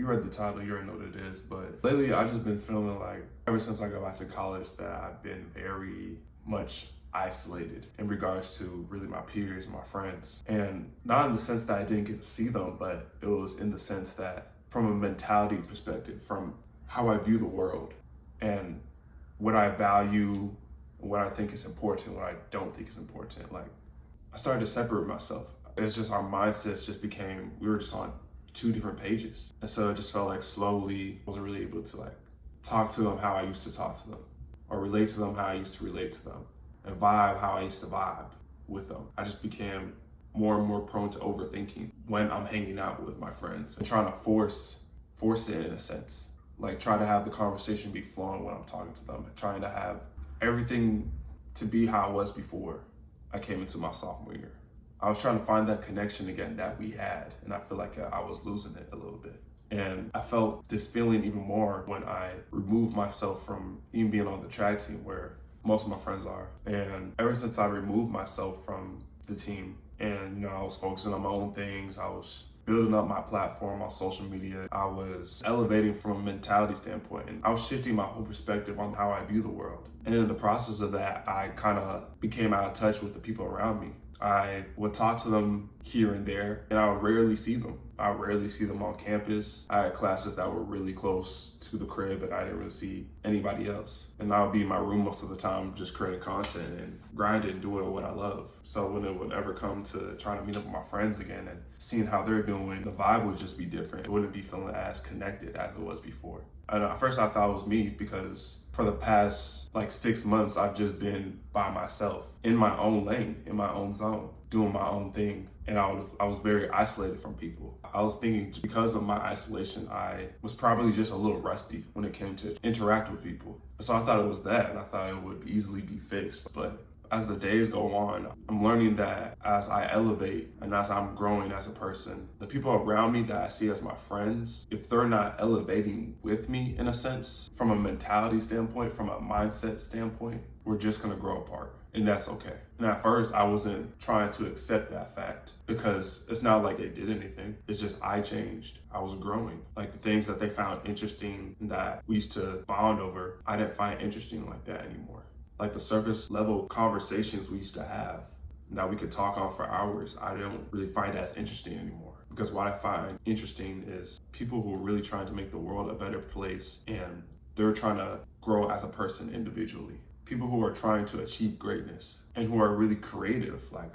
read the title, you already know what it is. But lately, I've just been feeling like, ever since I got back to college, that I've been very much isolated in regards to really my peers and my friends. And not in the sense that I didn't get to see them, but it was in the sense that from a mentality perspective, from how I view the world and what I value, what I think is important, what I don't think is important. Like, I started to separate myself. It's just our mindsets just became, we were just on two different pages. And so it just felt like slowly I wasn't really able to like talk to them how I used to talk to them, or relate to them how I used to relate to them, and vibe how I used to vibe with them. I just became more and more prone to overthinking when I'm hanging out with my friends and trying to force it in a sense. Like, try to have the conversation be flowing when I'm talking to them, and trying to have everything to be how it was before I came into my sophomore year. I was trying to find that connection again that we had, and I feel like I was losing it a little bit. And I felt this feeling even more when I removed myself from even being on the track team where most of my friends are. And ever since I removed myself from the team and, I was focusing on my own things, I was building up my platform on social media, I was elevating from a mentality standpoint, and I was shifting my whole perspective on how I view the world. And in the process of that, I kind of became out of touch with the people around me. I would talk to them here and there, and I would rarely see them. I would rarely see them on campus. I had classes that were really close to the crib, and I didn't really see anybody else. And I would be in my room most of the time just creating content and grinding and doing what I love. So when it would ever come to trying to meet up with my friends again and seeing how they're doing, the vibe would just be different. It wouldn't be feeling as connected as it was before. And at first I thought it was me because for the past 6 months, I've just been by myself in my own lane, in my own zone, doing my own thing. And I was very isolated from people. I was thinking because of my isolation, I was probably just a little rusty when it came to interact with people. So I thought it was that, and I thought it would easily be fixed. But as the days go on, I'm learning that as I elevate and as I'm growing as a person, the people around me that I see as my friends, if they're not elevating with me in a sense, from a mentality standpoint, from a mindset standpoint, we're just gonna grow apart. And that's okay. And at first, I wasn't trying to accept that fact because it's not like they did anything. It's just I changed. I was growing. Like, the things that they found interesting that we used to bond over, I didn't find interesting like that anymore. Like, the surface level conversations we used to have that we could talk on for hours, I don't really find as interesting anymore. Because what I find interesting is people who are really trying to make the world a better place, and they're trying to grow as a person individually. People who are trying to achieve greatness and who are really creative. Like,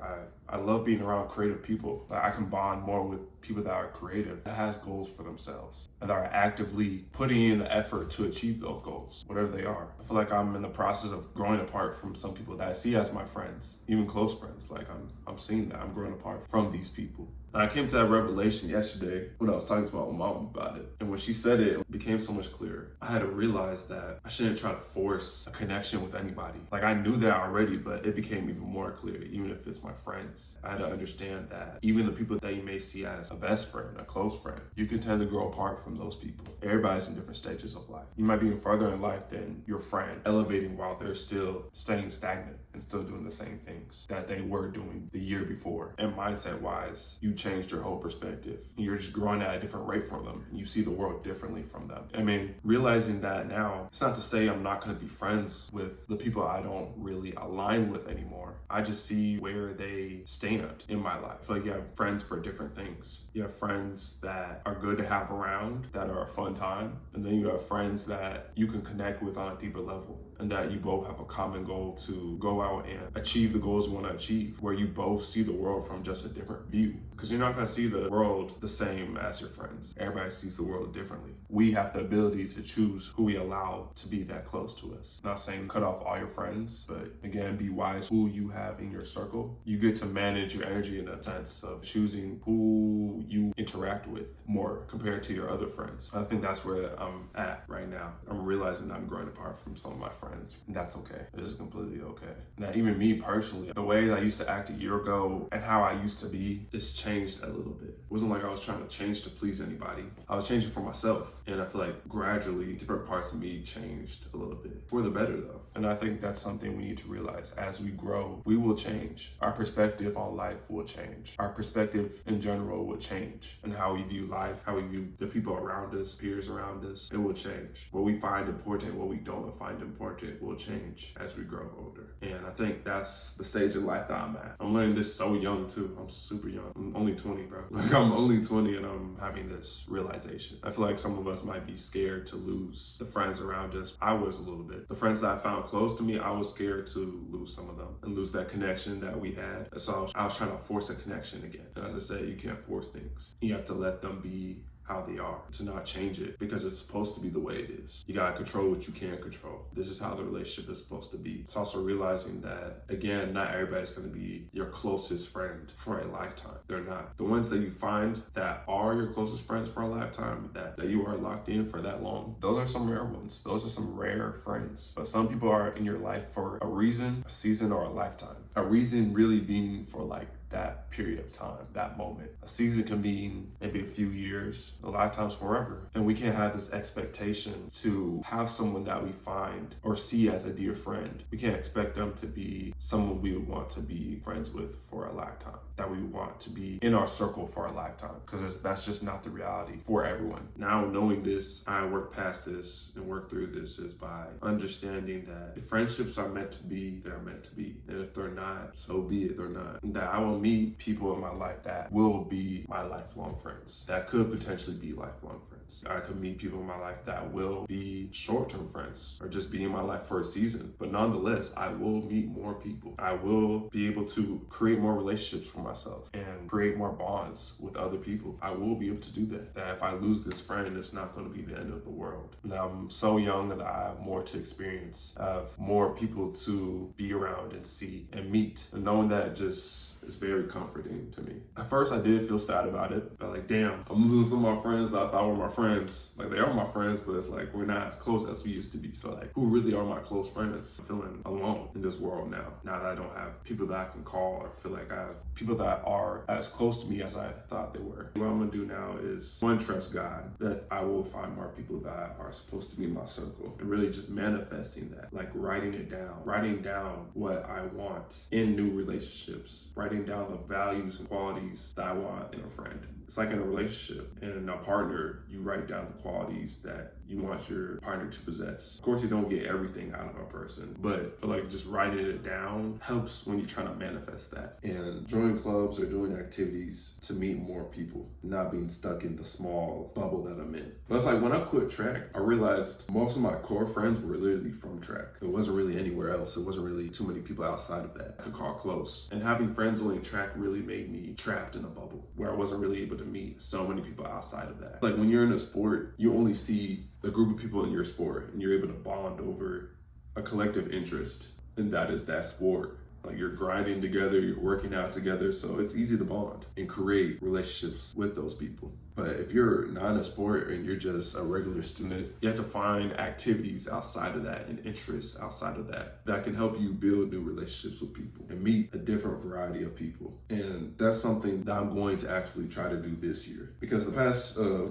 I love being around creative people. Like, I can bond more with people that are creative, that has goals for themselves, and that are actively putting in the effort to achieve those goals, whatever they are. I feel like I'm in the process of growing apart from some people that I see as my friends, even close friends. Like, I'm seeing that I'm growing apart from these people. And I came to that revelation yesterday when I was talking to my mom about it. And when she said it, it became so much clearer. I had to realize that I shouldn't try to force a connection with anybody. Like, I knew that already, but it became even more clear, even if it's my friends. I had to understand that even the people that you may see as a best friend, a close friend, you can tend to grow apart from those people. Everybody's in different stages of life. You might be further in life than your friend, elevating while they're still staying stagnant and still doing the same things that they were doing the year before. And mindset-wise, you changed your whole perspective. You're just growing at a different rate from them. You see the world differently from them. I mean, realizing that now, it's not to say I'm not going to be friends with the people I don't really align with anymore. I just see where they stand in my life. I feel like you have friends for different things. You have friends that are good to have around, that are a fun time. And then you have friends that you can connect with on a deeper level, and that you both have a common goal to go out and achieve the goals you want to achieve, where you both see the world from just a different view. Because you're not going to see the world the same as your friends. Everybody sees the world differently. We have the ability to choose who we allow to be that close to us. Not saying cut off all your friends, but again, be wise who you have in your circle. You get to manage your energy in a sense of choosing who you interact with more compared to your other friends. I think that's where I'm at right now. I'm realizing I'm growing apart from some of my friends, and that's okay. It is completely okay. Now, even me personally, the way I used to act a year ago and how I used to be, it's changed a little bit. It wasn't like I was trying to change to please anybody. I was changing for myself, and I feel like gradually different parts of me changed a little bit. For the better, though. And I think that's something we need to realize as we grow, we will change. Our perspective on life will change. Our perspective in general will change. And how we view life, how we view the people around us, peers around us, it will change. What we find important, what we don't find important will change as we grow older. And I think that's the stage of life that I'm at. I'm learning this so young too. I'm super young. I'm only 20, bro. Like I'm only 20 and I'm having this realization. I feel like some of us might be scared to lose the friends around us. I was a little bit. The friends that I found close to me, I was scared to lose some of them and lose that connection that we had. And so I was trying to force a connection again. And as I said, you can't force things. You have to let them be how they are, to not change it because it's supposed to be the way it is. You gotta control what you can't control. This is how the relationship is supposed to be. It's also realizing that, again, not everybody's gonna be your closest friend for a lifetime. They're not. The ones that you find that are your closest friends for a lifetime, that you are locked in for that long, those are some rare ones. Those are some rare friends. But some people are in your life for a reason, a season, or a lifetime. A reason really being for like that period of time, that moment. A season can mean maybe a few years, a lot of times forever. And we can't have this expectation to have someone that we find or see as a dear friend. We can't expect them to be someone we would want to be friends with for a lifetime, that we want to be in our circle for a lifetime, because that's just not the reality for everyone. Now knowing this, I work past this and work through this is by understanding that if friendships are meant to be, they're meant to be. And if they're not, so be it, they're not. That I will meet people in my life that will be my lifelong friends, that could potentially be lifelong friends. I could meet people in my life that will be short-term friends or just be in my life for a season. But nonetheless, I will meet more people. I will be able to create more relationships for myself and create more bonds with other people. I will be able to do that. That if I lose this friend, it's not going to be the end of the world. Now, I'm so young that I have more to experience. I have more people to be around and see and meet. And knowing that just is very comforting to me. At first, I did feel sad about it. But like, damn, I'm losing some of my friends that I thought were my friends. Like, they are my friends, but it's like, we're not as close as we used to be. So like, who really are my close friends? I'm feeling alone in this world now. Now that I don't have people that I can call or feel like I have people that are as close to me as I thought they were. What I'm gonna do now is, one, trust God that I will find more people that are supposed to be in my circle, and really just manifesting that, like writing down what I want in new relationships, writing down the values and qualities that I want in a friend. It's like in a relationship and a partner, you write down the qualities that you want your partner to possess. Of course, you don't get everything out of a person, but I feel like just writing it down helps when you're trying to manifest that. And joining clubs or doing activities to meet more people, not being stuck in the small bubble that I'm in. But it's like when I quit track, I realized most of my core friends were literally from track. It wasn't really anywhere else. It wasn't really too many people outside of that I could call close. And having friends only in track really made me trapped in a bubble where I wasn't really able to meet so many people outside of that. Like when you're in a sport, you only see the group of people in your sport and you're able to bond over a collective interest, and that is that sport. Like you're grinding together, you're working out together, so it's easy to bond and create relationships with those people. But if you're not in a sport and you're just a regular student, you have to find activities outside of that and interests outside of that that can help you build new relationships with people and meet a different variety of people. And that's something that I'm going to actually try to do this year. Because the past, 2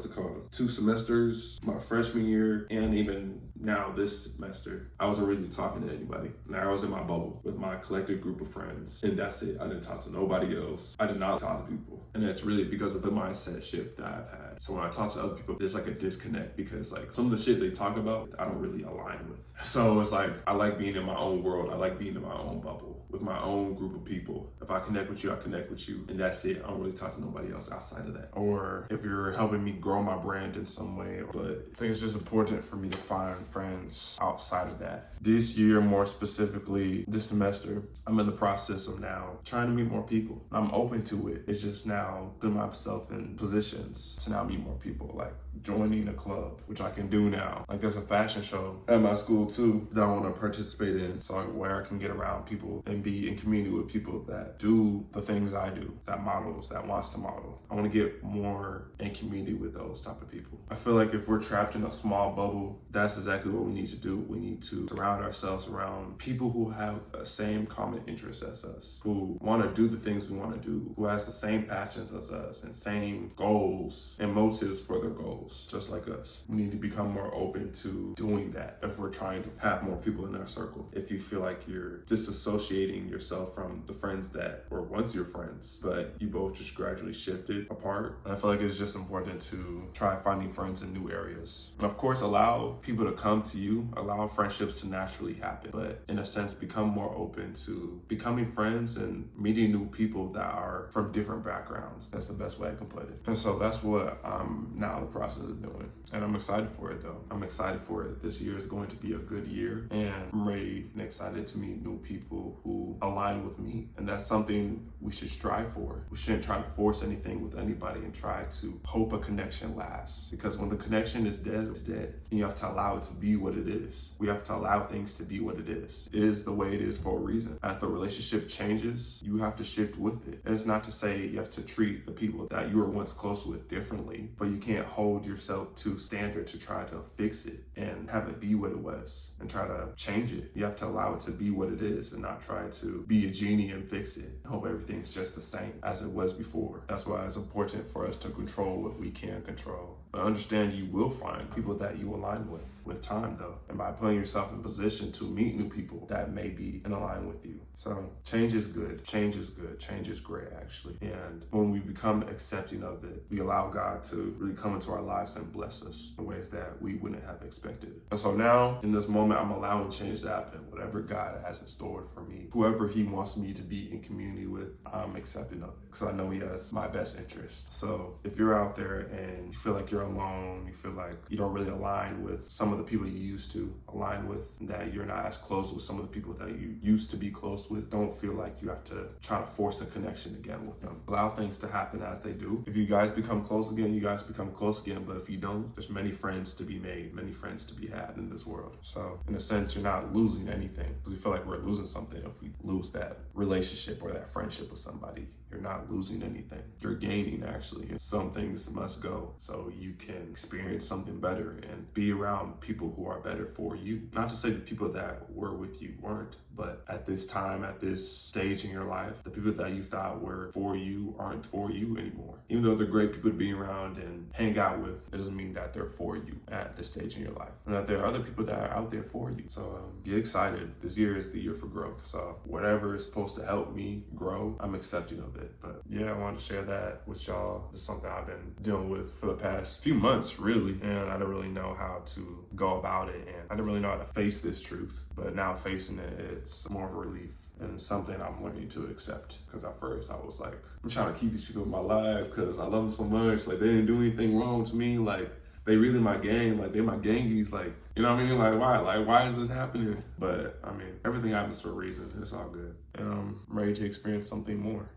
semesters, my freshman year, and even now this semester, I wasn't really talking to anybody. Now I was in my bubble with my collective group of friends, and that's it. I didn't talk to nobody else. I did not talk to people. And that's really because of the mindset shift that I've had. So when I talk to other people, there's like a disconnect because like some of the shit they talk about, I don't really align with. So it's like, I like being in my own world. I like being in my own bubble with my own group of people. If I connect with you, I connect with you. And that's it. I don't really talk to nobody else outside of that. Or if you're helping me grow my brand in some way. But I think it's just important for me to find friends outside of that. This year, more specifically, this semester, I'm in the process of now trying to meet more people. I'm open to it. It's just now putting myself in positions to now meet more people, like joining a club, which I can do now. Like there's a fashion show at my school too that I want to participate in, so where I can get around people and be in community with people that do the things I do, that models, that wants to model. I want to get more in community with those type of people. I feel like if we're trapped in a small bubble, that's exactly what we need to do. We need to surround ourselves around people who have the same common interests as us, who want to do the things we want to do, who has the same passions as us and same goals and motives for their goals. goals just like us. We need to become more open to doing that if we're trying to have more people in our circle. If you feel like you're disassociating yourself from the friends that were once your friends, but you both just gradually shifted apart, I feel like it's just important to try finding friends in new areas. And of course, allow people to come to you, allow friendships to naturally happen, but in a sense, become more open to becoming friends and meeting new people that are from different backgrounds. That's the best way I can put it. And so that's what I'm now in the process of doing. And I'm excited for it though. I'm excited for it. This year is going to be a good year, and I'm ready and excited to meet new people who align with me. And that's something we should strive for. We shouldn't try to force anything with anybody and try to hope a connection lasts. Because when the connection is dead, it's dead. And you have to allow it to be what it is. We have to allow things to be what it is. It is the way it is for a reason. As the relationship changes, you have to shift with it. And it's not to say you have to treat the people that you were once close with differently, but you can't hold yourself to standard to try to fix it and have it be what it was and try to change it. You have to allow it to be what it is and not try to be a genie and fix it. Hope everything's just the same as it was before. That's why it's important for us to control what we can control. But understand you will find people that you align with time though. And by putting yourself in position to meet new people that may be in line with you. So change is good. Change is good. Change is great actually. And when we become accepting of it, we allow God to really come into our lives and bless us in ways that we wouldn't have expected. And so now in this moment, I'm allowing change to happen. Whatever God has in store for me, whoever he wants me to be in community with, I'm accepting of it because I know he has my best interest. So if you're out there and you feel like you're alone, you feel like you don't really align with some of the people you used to align with, that you're not as close with some of the people that you used to be close with, don't feel like you have to try to force a connection again with them. Allow things to happen as they do. If you guys become close again, you guys become close again. But if you don't, there's many friends to be made, many friends to be had in this world. So in a sense, you're not losing anything, because we feel like we're losing something if we lose that relationship or that friendship with somebody. You're not losing anything. You're gaining actually. Some things must go so you can experience something better and be around people who are better for you. Not to say the people that were with you weren't, but at this time, at this stage in your life, the people that you thought were for you aren't for you anymore. Even though they're great people to be around and hang out with, it doesn't mean that they're for you at this stage in your life. And that there are other people that are out there for you. So get excited. This year is the year for growth. So whatever is supposed to help me grow, I'm accepting of it. But yeah, I wanted to share that with y'all. This is something I've been dealing with for the past few months, really. And I didn't really know how to go about it. And I didn't really know how to face this truth. But now facing it, it's more of a relief and something I'm learning to accept. Because at first I was like, I'm trying to keep these people in my life because I love them so much. Like, they didn't do anything wrong to me. Like, they really my gang. Like, they my gangies. Like, you know what I mean? Like, why? Like, why is this happening? But I mean, everything happens for a reason. It's all good. And I'm ready to experience something more.